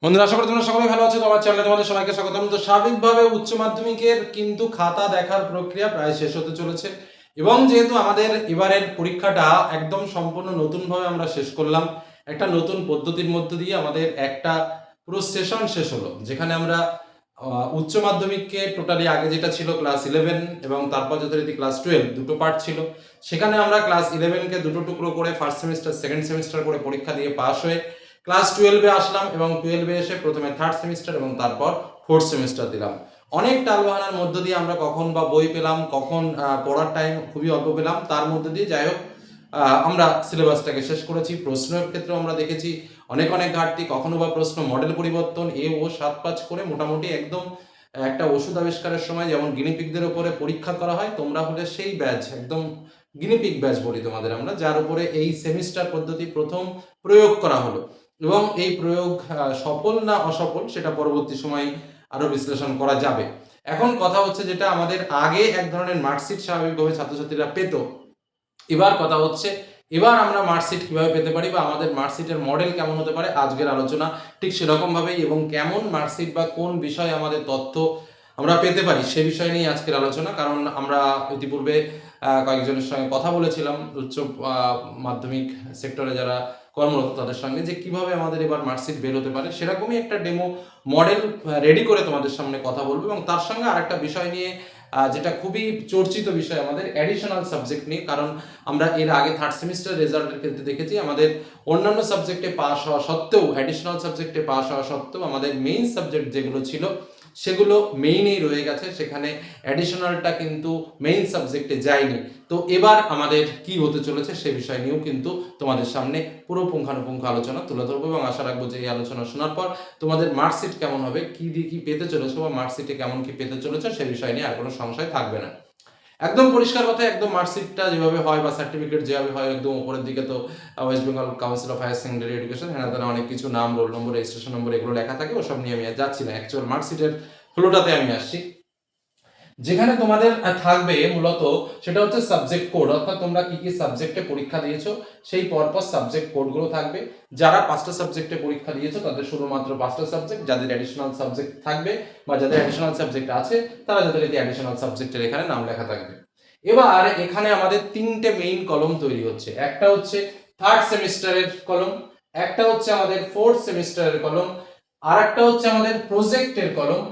বন্ধুরা, আশা করি তোমরা সকলে ভালো আছো। তোমার চ্যানেলে তোমাদের সবাইকে স্বাগতম। তো স্বাভাবিকভাবে উচ্চ মাধ্যমিকের কিন্তু খাতা দেখার প্রক্রিয়া প্রায় শেষ হতে চলেছে এবং যেহেতু আমাদের এবারের পরীক্ষাটা একদম সম্পূর্ণ নতুনভাবে আমরা শেষ করলাম, একটা নতুন পদ্ধতির মধ্য দিয়ে আমাদের একটা পুরো সেশন শেষ হলো, যেখানে আমরা উচ্চ মাধ্যমিককে টোটালি আগে যেটা ছিল ক্লাস 11 এবং তারপর যথারীতি ক্লাস 12 দুটো পার্ট ছিল, সেখানে আমরা ক্লাস 11কে দুটো টুকরো করে ফার্স্ট সেমিস্টার সেকেন্ড সেমিস্টার করে পরীক্ষা দিয়ে পাস হয়ে ক্লাস 12-এ আসলাম এবং 12-এ এসে প্রথমে থার্ড সেমিস্টার এবং তারপর ফোর্থ সেমিস্টার দিলাম। অনেক টালবাহানার মধ্য দিয়ে আমরা কখন বা বই পেলাম, কখন পড়ার টাইম খুবই অল্প পেলাম, তার মধ্যে দিয়ে যাই হোক আমরা সিলেবাসটাকে শেষ করেছি। প্রশ্নের ক্ষেত্রেও আমরা দেখেছি অনেক অনেক ঘাটতি, কখনো বা প্রশ্ন মডেল পরিবর্তন, এ ও 7-5 করে মোটামুটি একদম একটা ওষুধ আবিষ্কারের সময় যেমন গিনিপিকদের উপরে পরীক্ষা করা হয়, তোমরা হলে সেই ব্যাচ, একদম গিনিপিক ব্যাচ বলি তোমাদের আমরা, যার উপরে এই সেমিস্টার পদ্ধতি প্রথম প্রয়োগ করা হলো এবং এই প্রয়োগ সফল না অসফল সেটা পরবর্তী সময় আরো বিশ্লেষণ করা যাবে। এখন কথা হচ্ছে, যেটা আমাদের আগে এক ধরনের মার্কশিট স্বাভাবিকভাবে ছাত্রছাত্রীরা পেত, এবার কথা হচ্ছে এবার আমরা মার্কশিট কিভাবে পেতে পারি বা আমাদের মার্কশিটের মডেল কেমন হতে পারে, আজকের আলোচনা ঠিক সেরকম ভাবেই। এবং কেমন মার্কশিট বা কোন বিষয়ে আমাদের তথ্য আমরা পেতে পারি সে বিষয় নিয়ে আজকের আলোচনা। কারণ আমরা ইতিপূর্বে কয়েকজনের সঙ্গে কথা বলেছিলাম উচ্চ মাধ্যমিক সেক্টরে যারা কর্মরত, তাদের সঙ্গে, যে কিভাবে আমাদের এবার মার্কশিট বের হতে পারে, সেরকমই একটা ডেমো মডেল রেডি করে তোমাদের সামনে কথা বলবো। এবং তার সঙ্গে আরেকটা বিষয় নিয়ে, যেটা খুবই চর্চিত বিষয় আমাদের, অ্যাডিশনাল সাবজেক্ট নিয়ে। কারণ আমরা এর আগে থার্ড সেমিস্টার রেজাল্টের ক্ষেত্রে দেখেছি আমাদের অন্যান্য সাবজেক্টে পাস হওয়া সত্ত্বেও, অ্যাডিশনাল সাবজেক্টে পাস হওয়া সত্ত্বেও আমাদের মেইন সাবজেক্ট যেগুলো ছিল সেগুলো মেইনেই রয়ে গেছে, সেখানে অ্যাডিশনালটা কিন্তু মেইন সাবজেক্টে যায়নি। তো এবার আমাদের কি হতে চলেছে সে বিষয় নিয়েও কিন্তু তোমাদের সামনে পুরো পুঙ্খানুপুঙ্খ আলোচনা তুলে ধরবো এবং আশা রাখবো যে এই আলোচনা শোনার পর তোমাদের মার্কশিট কেমন হবে, কি দিয়ে কি পেতে চলেছো বা মার্কশিটে কেমন কি পেতে চলেছো সে বিষয় নিয়ে আর কোনো সংশয় থাকবে না। একদম পরিষ্কার কথা, একদম মার্কশিটটা যেভাবে হয় বা সার্টিফিকেট যেভাবে হয় একদম উপরের দিকে তো West Bengal Council of Higher Secondary Education, হ্যাঁ তারা অনেক কিছু নাম, রোল নম্বর, রেজিস্ট্রেশন নম্বর এগুলো লেখা থাকে, ওসব নিয়ে আমি আর যাচ্ছি না। অ্যাকচুয়াল মার্কশিটের ফ্লোটাতে আমি আসছি, যেখানে তোমাদের থাকবে মূলত সেটা হচ্ছে সাবজেক্ট কোড, অর্থাৎ তোমরা কি কি সাবজেক্টে পরীক্ষা দিয়েছো সেই পরপর সাবজেক্ট কোডগুলো থাকবে। যারা 5টা সাবজেক্টে পরীক্ষা দিয়েছো তাদের শুধুমাত্র 5টা সাবজেক্ট, যাদের অ্যাডিশনাল সাবজেক্ট থাকবে বা যাদের অ্যাডিশনাল সাবজেক্ট আছে তারা যাদের এই অ্যাডিশনাল সাবজেক্টের এখানে নাম লেখা থাকবে। এবার এখানে আমাদের 3টে মেইন কলম তৈরি হচ্ছে। একটা হচ্ছে থার্ড সেমিস্টারের কলম, একটা হচ্ছে আমাদের ফোর্থ সেমিস্টারের কলম, আর একটা হচ্ছে আমাদের প্রজেক্টের কলম,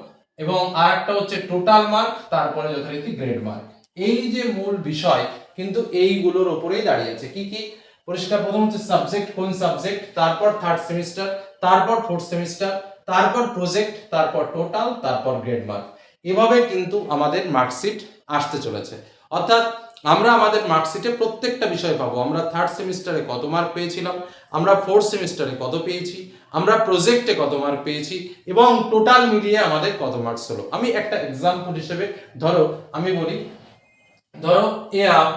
এবং আরেকটা হচ্ছে টোটাল মার্ক, তারপরে যথারীতি গ্রেড মার্ক। এই যে মূল বিষয় কিন্তু এইগুলোর উপরেই দাঁড়িয়ে আছে। কি কি পরিষ্কার? প্রথম হচ্ছে সাবজেক্ট, কোন সাবজেক্ট, তারপর থার্ড সেমিস্টার, তারপর ফোর্থ সেমিস্টার, তারপর প্রজেক্ট, তারপর টোটাল, তারপর গ্রেড মার্ক। এভাবে কিন্তু আমাদের মার্কশিট আসতে চলেছে। অর্থাৎ আমরা আমাদের মার্কশিটে প্রত্যেকটা বিষয় পাবো। আমরা থার্ড সেমিস্টারে কত মার্ক পেয়েছিলাম, আমরা ফোর্থ সেমিস্টারে কত পেয়েছি, আমরা প্রজেক্টে কত মার্ক পেয়েছি এবং টোটাল মিলিয়ে আমাদের কত মার্কস হলো। আমি একটা এক্সাম্পল হিসেবে ধরো আমি বলি, ধরো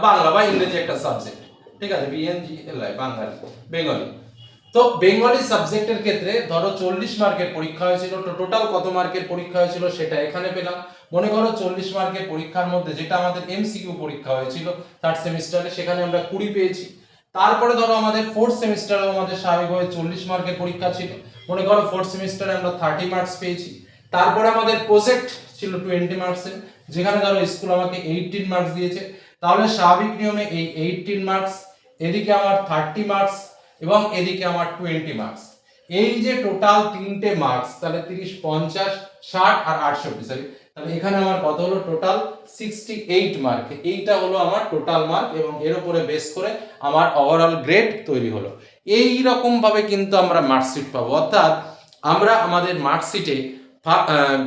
বাংলা বা ইংরেজি একটা সাবজেক্ট, ঠিক আছে, বিএনজিএলআই বাঙালি, বেঙ্গলি। তো বেঙ্গলি সাবজেক্টের ক্ষেত্রে ধরো 40 মার্কের পরীক্ষা হয়েছিল, তো টোটাল কত মার্কের পরীক্ষা হয়েছিল সেটা এখানে পেলাম। মনে করো 40 মার্কের পরীক্ষার মধ্যে যেটা আমাদের এমসিকিউ পরীক্ষা হয়েছিল থার্ড সেমিস্টারে, সেখানে আমরা 20 পেয়েছি। তারপরে ধরো আমাদের ফোর্থ সেমিস্টারেও আমাদের স্বাভাবিকভাবে 40 মার্কের পরীক্ষা ছিল, মনে করো ফোর্থ সেমিস্টারে আমরা 30 মার্কস পেয়েছি। তারপরে আমাদের প্রজেক্ট ছিল 20 মার্কসের, যেখানে ধরো স্কুল আমাকে 18 মার্কস দিয়েছে, তাহলে স্বাভাবিক নিয়মে এই 18 মার্কস, এদিকে আমার 30 মার্কস এবং এদিকে আমার 20 মার্কস, এই যে টোটাল 3টে মার্কস, তাহলে 30, 50, 60 আর 68, সরি, তাহলে এখানে আমার কত হলো? Total 68 mark. এইটা হলো আমার টোটাল মার্ক এবং এর উপরে বেস করে আমার ওভারঅল গ্রেড তৈরি হলো। এই রকম ভাবে কিন্তু আমরা মার্কশিট পাবো। অর্থাৎ আমরা আমাদের মার্কশিটে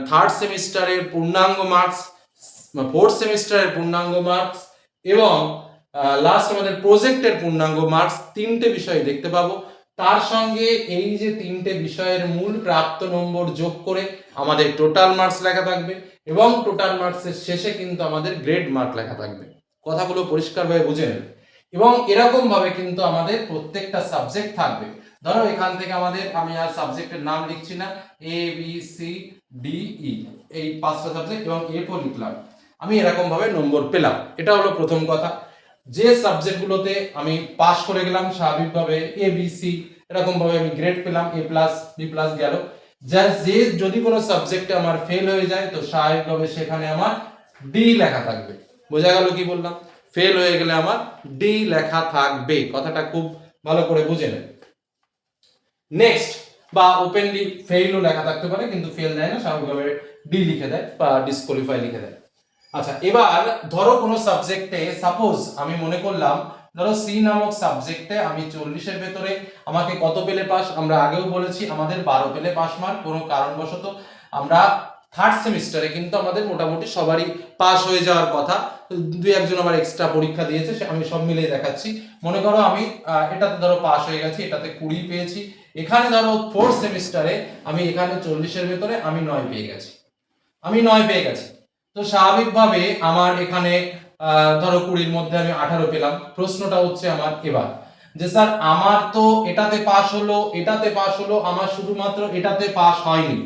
থার্ড সেমিস্টারের পূর্ণাঙ্গ মার্কস, ফোর্থ সেমিস্টারের পূর্ণাঙ্গ মার্কস এবং লাস্ট আমাদের প্রজেক্টের পূর্ণাঙ্গ মার্কস, 3টে বিষয় দেখতে পাবো। তার সঙ্গে এই যে 3টে বিষয়ের মূল প্রাপ্ত নম্বর যোগ করে আমাদের টোটাল মার্কস লেখা থাকবে এবং টোটাল মার্কসের শেষে কিন্তু আমাদের গ্রেড মার্ক লেখা থাকবে। কথাগুলো পরিষ্কারভাবে বুঝে নেবে। এবং এরকম ভাবে কিন্তু আমাদের প্রত্যেকটা সাবজেক্ট থাকবে। ধরো এখান থেকে আমাদের, আমি আর সাবজেক্টের নাম লিখছি না, A B C D E, এই 5টা সাবজেক্ট এবং এফও লিখলাম, আমি এরকম ভাবে নম্বর পেলাম। এটা হলো প্রথম কথা। যে সাবজেক্টগুলোতে আমি পাস করে গেলাম স্বাভাবিকভাবে, এ বি সি এরকম ভাবে আমি গ্রেড পেলাম, এ প্লাস বি প্লাস গেল। যে যদি কোনো সাবজেক্টে আমার ফেল হয়ে যায় তো স্বাভাবিকভাবে সেখানে আমার ডি লেখা থাকবে। বোঝা গেল কি বললাম? ফেল হয়ে গেলে আমার ডি লেখা থাকবে, কথাটা খুব ভালো করে বুঝে নেন। নেক্সট, বা ওপেনলি ফেইলও লেখা থাকতে পারে, কিন্তু ফেল দেয় না, স্বাভাবিকভাবে ডি লিখে দেয় বা ডিসকোয়ালিফাই লিখে দেয়। আচ্ছা, এবার ধরো কোনো সাবজেক্টে সাপোজ আমি মনে করলাম, ধরো সি নামক সাবজেক্টে আমি 40 এর ভেতরে আমাকে কত পেলে পাস, আমরা আগেও বলেছি আমাদের 12 পেলে পাস মার্ক। কোনো কারণবশত আমরা থার্ড সেমিস্টারে কিন্তু আমাদের মোটামুটি সবারই পাস হয়ে যাওয়ার কথা, দুই একজন আবার এক্সট্রা পরীক্ষা দিয়েছে, আমি সব মিলিয়ে দেখাচ্ছি। মনে করো আমি এটাতে ধরো পাস হয়ে গেছি, এটাতে 20 পেয়েছি, এখানে ধরো ফোর্থ সেমিস্টারে আমি এখানে 40 এর ভেতরে আমি 9 পেয়ে গেছি, তো স্বাভাবিকভাবে আমার এখানে ধরো 20-র মধ্যে আমি 18 পেলাম। প্রশ্নটা হচ্ছে আমার এবার যে স্যার আমার তো এটাতে পাস হলো, এটাতে পাস হলো, আমার শুধুমাত্র এটাতে পাস হয়নি,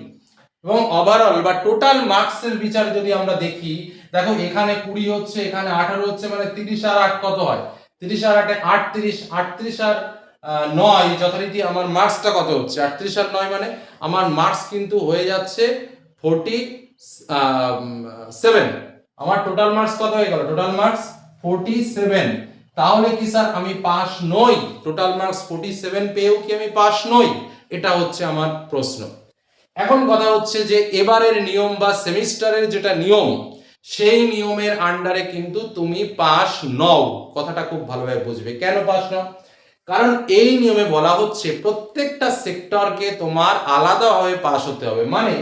এবং ওভারঅল বা টোটাল মার্কসের বিচার যদি আমরা দেখি, দেখো এখানে 20 হচ্ছে, এখানে 18 হচ্ছে, মানে 30 আর 8 কত হয়? 30 আর 8 38, 38 আর 9 যথারীতি আমার মার্কসটা কত হচ্ছে? 38 আর 9 মানে আমার মার্কস কিন্তু হয়ে যাচ্ছে 47। আমার টোটাল মার্কস কত হয়ে গেল? Total marks 47। তাহলে কি স্যার আমি পাস নই? টোটাল মার্কস 47 পেয়েও কি আমি পাস নই? এটা হচ্ছে আমার প্রশ্ন। এখন কথা হচ্ছে যে এবারের নিয়ম বা সেমিস্টারের যেটা নিয়ম, সেই নিয়মের আন্ডারে কিন্তু তুমি পাস নও। কথাটা খুব ভালোভাবে বুঝবে। কেন পাস নও? কারণ এই নিয়মে বলা হচ্ছে প্রত্যেকটা সেক্টরকে তোমার আলাদাভাবে পাস হতে হবে। মানে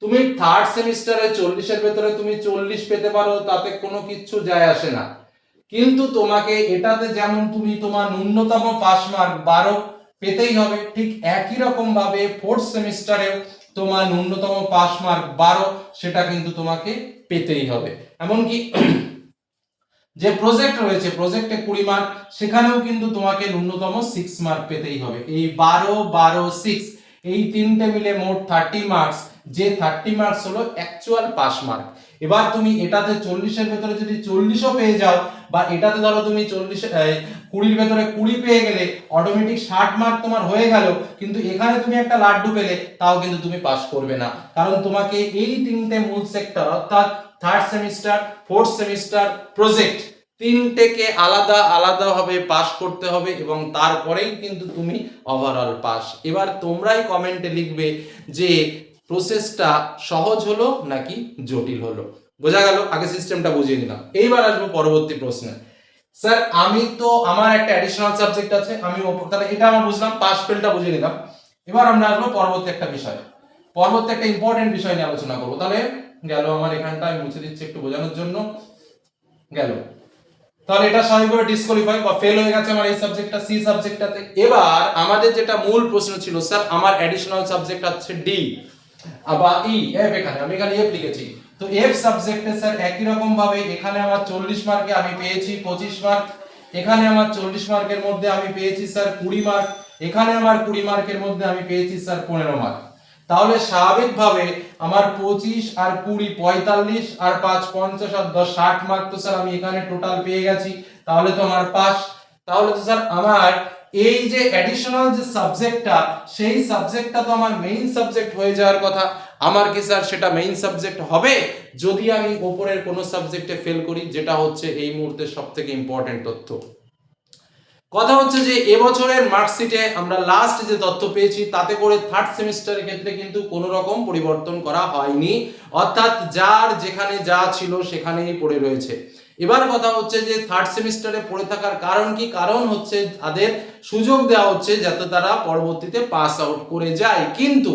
তুমি থার্ড সেমিস্টারে 40 এর ভেতরে তুমি 40 পেতে পারো, তাতে কোনো কিচ্ছু যায় আসে না, কিন্তু তোমাকে এটাতে যেমন তুমি তোমার ন্যূনতম পাস মার্ক 12 পেতেই হবে, ঠিক একই রকম ভাবে ফোর্থ সেমিস্টারেও তোমার ন্যূনতম পাস মার্ক 12 সেটা কিন্তু তোমাকে পেতেই হবে। এমনকি যে প্রজেক্ট রয়েছে, প্রজেক্টে 20 মার্ক, সেখানেও কিন্তু তোমাকে ন্যূনতম 6 মার্ক পেতেই হবে। এই 12 12 6 এই তিনটে মিলে মোট 30 মার্কস, যে 30 মার্কস হলো অ্যাকচুয়াল পাস মার্ক। এবার তুমি এটাতে 40 এর ভেতরে যদি 40ও পেয়ে যাও, বা এটাতে ধরো তুমি 20-এর ভেতরে 20 পেয়ে গেলে, অটোমেটিক 60 মার্ক তোমার হয়ে গেল, কিন্তু এখানে তুমি একটা লাড্ডু পেলে, তাও কিন্তু তুমি পাস করবে না, কারণ তোমাকে এই তিনটে মূল সেক্টর অর্থাৎ third semester, fourth semester, project, তিনটেকে আলাদা আলাদা ভাবে পাস করতে হবে, এবং তারপরেই কিন্তু তুমি ওভারঅল পাস। এবার তোমরাই কমেন্টে লিখবে যে প্রসেসটা সহজ হলো নাকি জটিল হলো। বোঝা গেল? আগে সিস্টেমটা বুঝিয়ে নিলাম, এইবার আসবো পরবর্তী প্রশ্নে। স্যার আমি তো আমার একটা অ্যাডিশনাল সাবজেক্ট আছে, আমি তাহলে এটা আমরা বুঝলাম, পাস ফেলটা বুঝিয়ে নিলাম। এবার আমরা আসবো পরবর্তী একটা বিষয়, পরবর্তী একটা ইম্পর্টেন্ট বিষয় নিয়ে আলোচনা করবো। তাহলে গেল আমার এখানটা, আমি মুছে দিচ্ছি একটু বোঝানোর জন্য, গেল। তাহলে এটা স্বাভাবিকভাবে ডিসকোয়ালিফাই বা ফেল হয়ে গেছে আমার এই সাবজেক্টটা, সি সাবজেক্টটাতে। এবার আমাদের যেটা মূল প্রশ্ন ছিল, স্যার আমার অ্যাডিশনাল সাবজেক্ট আছে ডি বা ই, এফ, এখানে আমি এখানে এফ লিখেছি, তো এফ সাবজেক্টে স্যার একই রকম ভাবে এখানে আমার 40 মার্কে আমি পেয়েছি 25 মার্ক, এখানে আমার 40 মার্কের মধ্যে আমি পেয়েছি স্যার 20 মার্ক, এখানে আমার 20 মার্কের মধ্যে আমি পেয়েছি স্যার 15 মার্ক। তাহলে স্বাভাবিকভাবে আমার 25 আর 20 45 আর 5 50 আর 10 60 মার্ক, তো স্যার আমি এখানে টোটাল পেয়ে গেছি, তাহলে তো আমার পাস। তাহলে তো স্যার আমার এই যে অ্যাডিশনাল যে সাবজেক্টটা, সেই সাবজেক্টটা তো আমার মেইন সাবজেক্ট হয়ে যাওয়ার কথা। আমার কি স্যার সেটা মেইন সাবজেক্ট হবে যদি আমি উপরের কোনো সাবজেক্টে ফেল করি? যেটা হচ্ছে এই মুহূর্তে সবথেকে ইম্পর্টেন্ট তথ্য। কথা হচ্ছে যে এবছরের মার্কশিটে আমরা লাস্ট যে তথ্য পেয়েছি, তাতে করে থার্ড সেমিস্টারের ক্ষেত্রে কিন্তু কোনো রকম পরিবর্তন করা হয়নি, অর্থাৎ যার যেখানে যা ছিল সেখানেই পড়ে রয়েছে। এবার কথা হচ্ছে যে থার্ড সেমিস্টারে পড়ে থাকার কারণ কি? কারণ হচ্ছে তাদের সুযোগ দেওয়া হচ্ছে যাতে তারা পরবর্তীতে পাস আউট করে যায়, কিন্তু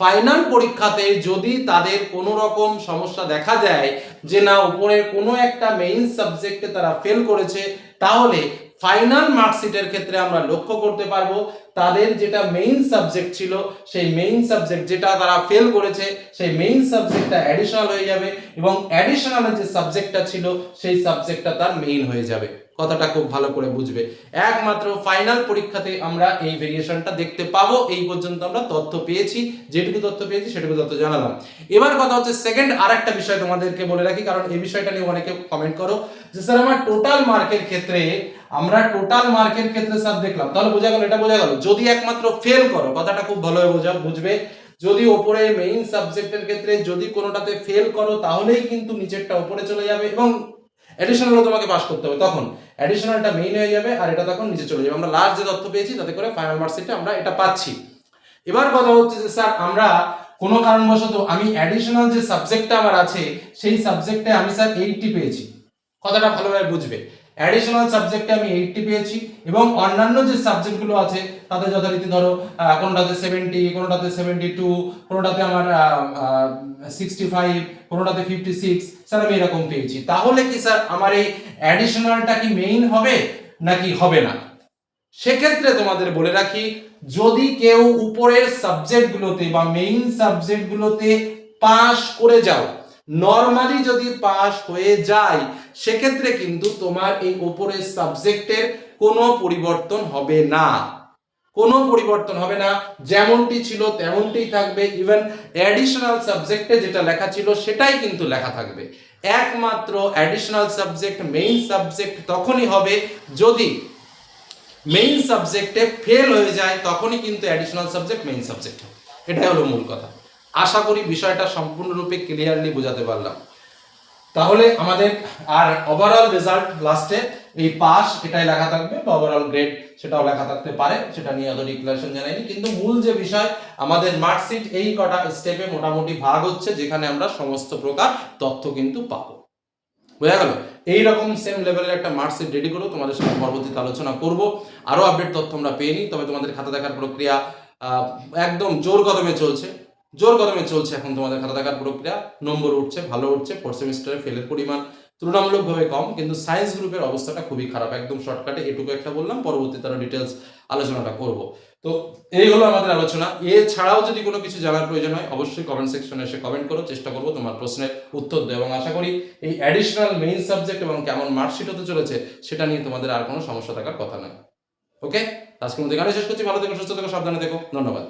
ফাইনাল পরীক্ষাতে যদি তাদের কোনো রকম সমস্যা দেখা যায় যে না উপরের কোনো একটা মেইন সাবজেক্টে তারা ফেল করেছে, তাহলে ফাইনাল মার্কশিটের ক্ষেত্রে আমরা লক্ষ্য করতে পারবো তাদের যেটা মেইন সাবজেক্ট ছিল, সেই মেইন সাবজেক্ট যেটা তারা ফেল করেছে, সেই মেইন সাবজেক্টটা অ্যাডিশনাল হয়ে যাবে, এবং অ্যাডিশনালের যে সাবজেক্টটা ছিল সেই সাবজেক্টটা তার মেইন হয়ে যাবে। কথাটা খুব ভালো করে বুঝবে। একমাত্র ফাইনাল পরীক্ষাতে আমরা এই ভেরিয়েশনটা দেখতে পাবো। এই পর্যন্ত আমরা তথ্য পেয়েছি, যেটুকু তথ্য পেয়েছি সেটুকু তথ্য জানালাম। এবার কথা হচ্ছে সেকেন্ড আরেকটা বিষয় তোমাদেরকে বলে রাখি, কারণ এই বিষয়টা নিয়ে অনেকে কমেন্ট করো যে স্যার আমার টোটাল মার্কের ক্ষেত্রে, আমরা টোটাল মার্কের ক্ষেত্রে স্যার দেখলাম, তাহলে বোঝা গেল, এটা বোঝা গেল যদি একমাত্র ফেল করো, কথাটা খুব ভালোভাবে বুঝবে, যদি ওপরে মেইন সাবজেক্টের ক্ষেত্রে যদি কোনোটাতে ফেল করো তাহলেই কিন্তু নিচেরটা ওপরে চলে যাবে এবং অ্যাডিশনালও তোমাকে পাস করতে হবে, তখন অ্যাডিশনালটা মেইন হয়ে যাবে আর এটা তখন নিচে চলে যাবে। আমরা লাস্ট যে তথ্য পেয়েছি তাতে করে ফাইনাল মার্কশিটে আমরা এটা পাচ্ছি। এবার কথা হচ্ছে যে স্যার আমরা কোনো কারণবশত আমি অ্যাডিশনাল যে সাবজেক্টটা আমার আছে সেই সাবজেক্টে আমি স্যার 80 পেয়েছি, কথাটা ভালোভাবে বুঝবে। অ্যাডিশনাল সাবজেক্টে আমি 80 পেয়েছি এবং অন্যান্য যে সাবজেক্টগুলো আছে তাতে যথারীতি ধরো কোনোটাতে 70, কোনোটাতে 72, কোনোটাতে আমার 65, কোনোটাতে 56, স্যার আমি এরকম পেয়েছি, তাহলে কি স্যার আমার এই অ্যাডিশনালটা কি মেইন হবে নাকি হবে না? সেক্ষেত্রে তোমাদের বলে রাখি, যদি কেউ উপরের সাবজেক্টগুলোতে বা মেইন সাবজেক্টগুলোতে পাস করে যাও, নরমালি যদি পাস হয়ে যায়, সেক্ষেত্রে কিন্তু তোমার এই উপরের সাবজেক্টের কোনো পরিবর্তন হবে না, কোনো পরিবর্তন হবে না, যেমনটি ছিল তেমনটি থাকবে। ইভেন অ্যাডিশনাল সাবজেক্টে যেটা লেখা ছিল সেটাই কিন্তু লেখা থাকবে। একমাত্র অ্যাডিশনাল সাবজেক্ট মেইন সাবজেক্ট তখনই হবে যদি মেইন সাবজেক্টে ফেল হয়ে যায়, তখনই কিন্তু অ্যাডিশনাল সাবজেক্ট মেইন সাবজেক্ট হবে। এটাই হলো মূল কথা। আশা করি বিষয়টা সম্পূর্ণরূপে ক্লিয়ারলি বোঝাতে পারলাম। তাহলে আমাদের আর ওভারঅল রেজাল্ট লাস্টে এই পাস এটাই লেখা থাকবে বা ওভারঅল গ্রেড সেটাও লেখা থাকতে পারে, সেটা নিয়ে অত ডিক্লারেশন জানাইনি, কিন্তু মূল যে বিষয় আমাদের মার্কশিট এই কটা স্টেপে মোটামুটি ভাগ হচ্ছে যেখানে আমরা সমস্ত প্রকার তথ্য কিন্তু পাবো। বোঝা গেল? এইরকম সেম লেভেলের একটা মার্কশিট রেডি করো, তোমাদের সাথে পরবর্তীতে আলোচনা করব। আরো আপডেট তথ্য আমরা পেয়ে নিই, তবে তোমাদের খাতা দেখার প্রক্রিয়া একদম জোর কদমে চলছে, জোর কদমে চলছে এখন তোমাদের খাতা দেখার প্রক্রিয়া। নম্বর উঠছে, ভালো উঠছে, ফোর্থ সেমিস্টারে ফেলের পরিমাণ তুলনামূলকভাবে কম, কিন্তু সায়েন্স গ্রুপের অবস্থাটা খুবই খারাপ। একদম শর্টকাটে এটুকু একটা বললাম, পরবর্তীতে আরো ডিটেলস আলোচনাটা করব। তো এই হলো আমাদের আলোচনা। এছাড়াও যদি কোনো কিছু জানার প্রয়োজন হয় অবশ্যই কমেন্ট সেকশনে এসে কমেন্ট করো, চেষ্টা করবো তোমার প্রশ্নের উত্তর দেয়, এবং আশা করি এই অ্যাডিশনাল মেইন সাবজেক্ট এবং কেমন মার্কশিট হতে চলেছে সেটা নিয়ে তোমাদের আর কোনো সমস্যা থাকার কথা নয়। ওকে, আজকের মধ্যে এখানে শেষ করছি। ভালো থেকো, সুস্থ থেকো, সাবধানে থেকো, ধন্যবাদ।